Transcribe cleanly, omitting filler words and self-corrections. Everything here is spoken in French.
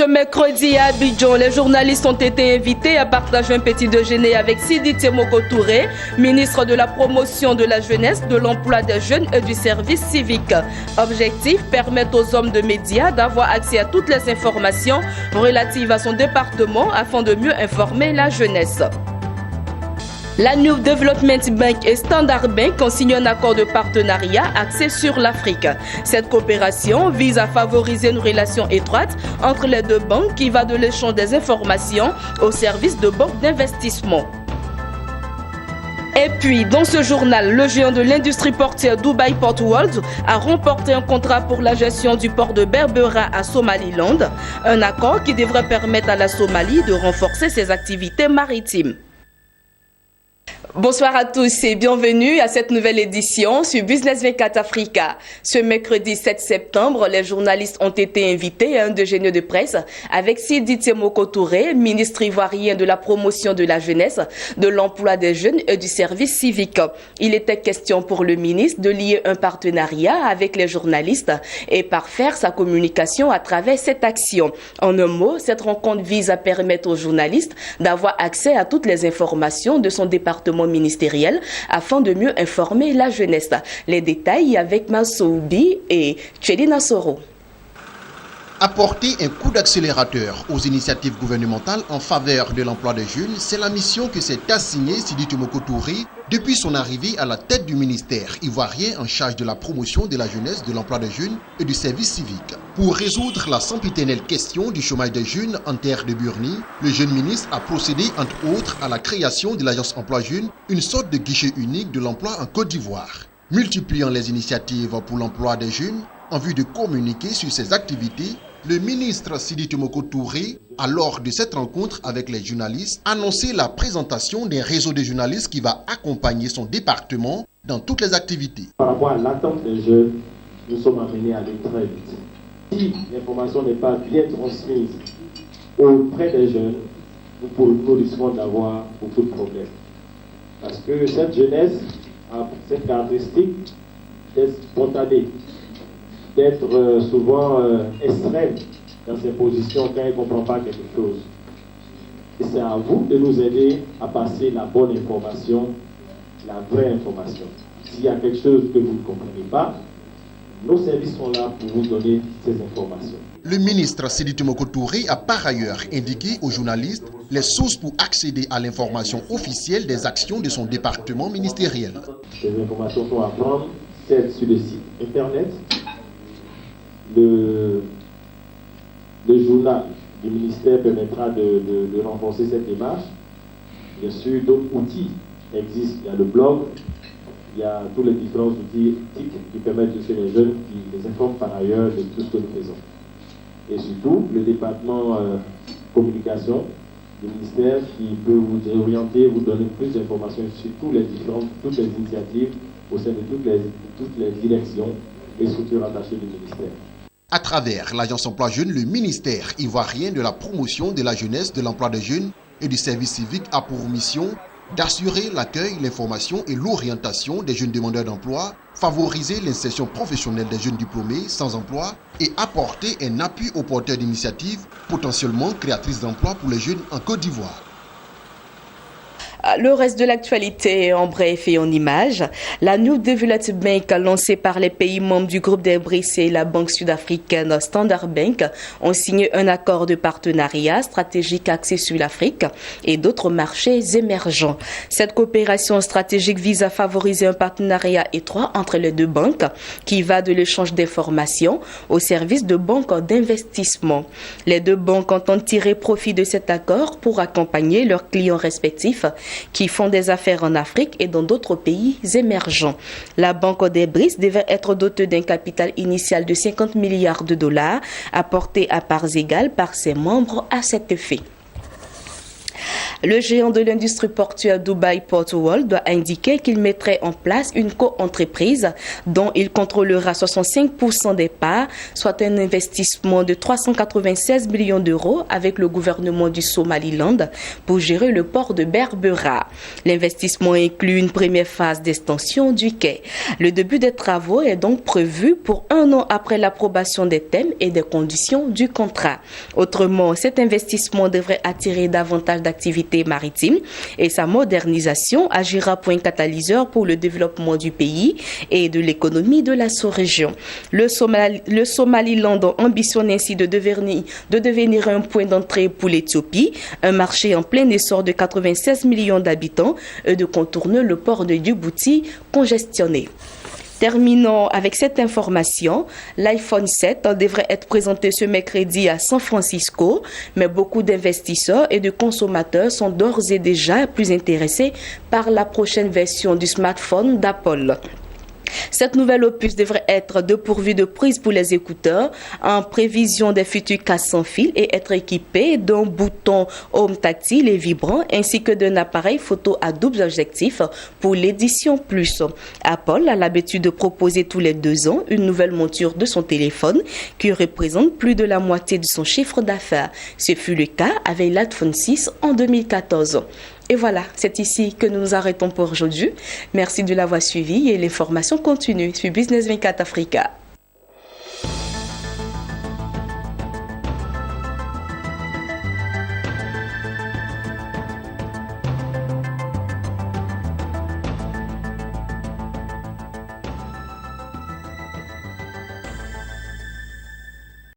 Ce mercredi à Abidjan, les journalistes ont été invités à partager un petit déjeuner avec Sidi Temoko Touré, ministre de la promotion de la jeunesse, de l'emploi des jeunes et du service civique. Objectif, permettre aux hommes de médias d'avoir accès à toutes les informations relatives à son département afin de mieux informer la jeunesse. La New Development Bank et Standard Bank ont signé un accord de partenariat axé sur l'Afrique. Cette coopération vise à favoriser une relation étroite entre les deux banques qui va de l'échange des informations au service de banques d'investissement. Et puis, dans ce journal, le géant de l'industrie portuaire Dubai Port World a remporté un contrat pour la gestion du port de Berbera à Somaliland, un accord qui devrait permettre à la Somalie de renforcer ses activités maritimes. Bonsoir à tous et bienvenue à cette nouvelle édition sur Business 24 Africa. Ce mercredi 7 septembre, les journalistes ont été invités à un déjeuner de presse avec Sidi Temoko Touré, ministre ivoirien de la promotion de la jeunesse, de l'emploi des jeunes et du service civique. Il était question pour le ministre de lier un partenariat avec les journalistes et parfaire sa communication à travers cette action. En un mot, cette rencontre vise à permettre aux journalistes d'avoir accès à toutes les informations de son département ministériel afin de mieux informer la jeunesse. Les détails avec Masoubi et Tchédina Soro. Apporter un coup d'accélérateur aux initiatives gouvernementales en faveur de l'emploi des jeunes, c'est la mission que s'est assignée Sidi Temoko Touré depuis son arrivée à la tête du ministère ivoirien en charge de la promotion de la jeunesse, de l'emploi des jeunes et du service civique. Pour résoudre la sempiternelle question du chômage des jeunes en terre de Burnie, le jeune ministre a procédé entre autres à la création de l'agence emploi jeune, une sorte de guichet unique de l'emploi en Côte d'Ivoire. Multipliant les initiatives pour l'emploi des jeunes, en vue de communiquer sur ses activités, le ministre Sidi Temoko Touré, à lors de cette rencontre avec les journalistes, a annoncé la présentation d'un réseau de journalistes qui va accompagner son département dans toutes les activités. Par rapport à l'attente des jeunes, nous sommes amenés à aller très vite. Si l'information n'est pas bien transmise auprès des jeunes, nous risquons d'avoir beaucoup de problèmes. Parce que cette jeunesse a cette caractéristique d'être spontanée, d'être souvent extrême dans ses positions quand elle ne comprend pas quelque chose. Et c'est à vous de nous aider à passer la bonne information, la vraie information. S'il y a quelque chose que vous ne comprenez pas, nos services sont là pour vous donner ces informations. Le ministre Sidi Temoko Touré a par ailleurs indiqué aux journalistes les sources pour accéder à l'information officielle des actions de son département ministériel. Ces informations sont à prendre, celles sur le site internet. Le journal du ministère permettra de renforcer cette démarche. Bien sûr, d'autres outils existent. Il y a le blog, il y a tous les différents outils qui permettent de les jeunes qui les informent par ailleurs de tout ce que nous faisons. Et surtout, le département communication du ministère qui peut vous orienter, vous donner plus d'informations sur toutes les initiatives au sein de toutes les directions et structures attachées du ministère. À travers l'agence emploi jeune, le ministère ivoirien de la promotion de la jeunesse, de l'emploi des jeunes et du service civique a pour mission d'assurer l'accueil, l'information et l'orientation des jeunes demandeurs d'emploi, favoriser l'insertion professionnelle des jeunes diplômés sans emploi et apporter un appui aux porteurs d'initiatives potentiellement créatrices d'emplois pour les jeunes en Côte d'Ivoire. Le reste de l'actualité en bref et en images. La New Development Bank lancée par les pays membres du groupe des BRICS et la banque sud-africaine Standard Bank ont signé un accord de partenariat stratégique axé sur l'Afrique et d'autres marchés émergents. Cette coopération stratégique vise à favoriser un partenariat étroit entre les deux banques qui va de l'échange d'informations au service de banques d'investissement. Les deux banques entendent tirer profit de cet accord pour accompagner leurs clients respectifs qui font des affaires en Afrique et dans d'autres pays émergents. La Banque des BRICS devait être dotée d'un capital initial de 50 milliards de dollars apporté à parts égales par ses membres à cet effet. Le géant de l'industrie portuaire Dubai Port World doit indiquer qu'il mettrait en place une co-entreprise dont il contrôlera 65% des parts, soit un investissement de 396 millions d'euros avec le gouvernement du Somaliland pour gérer le port de Berbera. L'investissement inclut une première phase d'extension du quai. Le début des travaux est donc prévu pour 1 an après l'approbation des thèmes et des conditions du contrat. Autrement, cet investissement devrait attirer davantage d'activités maritimes et sa modernisation agira pour un catalyseur pour le développement du pays et de l'économie de la sous-région. Le Somaliland ambitionne ainsi de devenir un point d'entrée pour l'Éthiopie, un marché en plein essor de 96 millions d'habitants et de contourner le port de Djibouti congestionné. Terminons avec cette information. L'iPhone 7 devrait être présenté ce mercredi à San Francisco, mais beaucoup d'investisseurs et de consommateurs sont d'ores et déjà plus intéressés par la prochaine version du smartphone d'Apple. Cette nouvelle opus devrait être dépourvue de prise pour les écouteurs en prévision des futurs casques sans fil et être équipé d'un bouton home tactile et vibrant ainsi que d'un appareil photo à double objectif pour l'édition plus. Apple a l'habitude de proposer tous les 2 ans une nouvelle monture de son téléphone qui représente plus de la moitié de son chiffre d'affaires. Ce fut le cas avec l'iPhone 6 en 2014. Et voilà, c'est ici que nous nous arrêtons pour aujourd'hui. Merci de l'avoir suivi et l'information continue sur Business 24 Africa.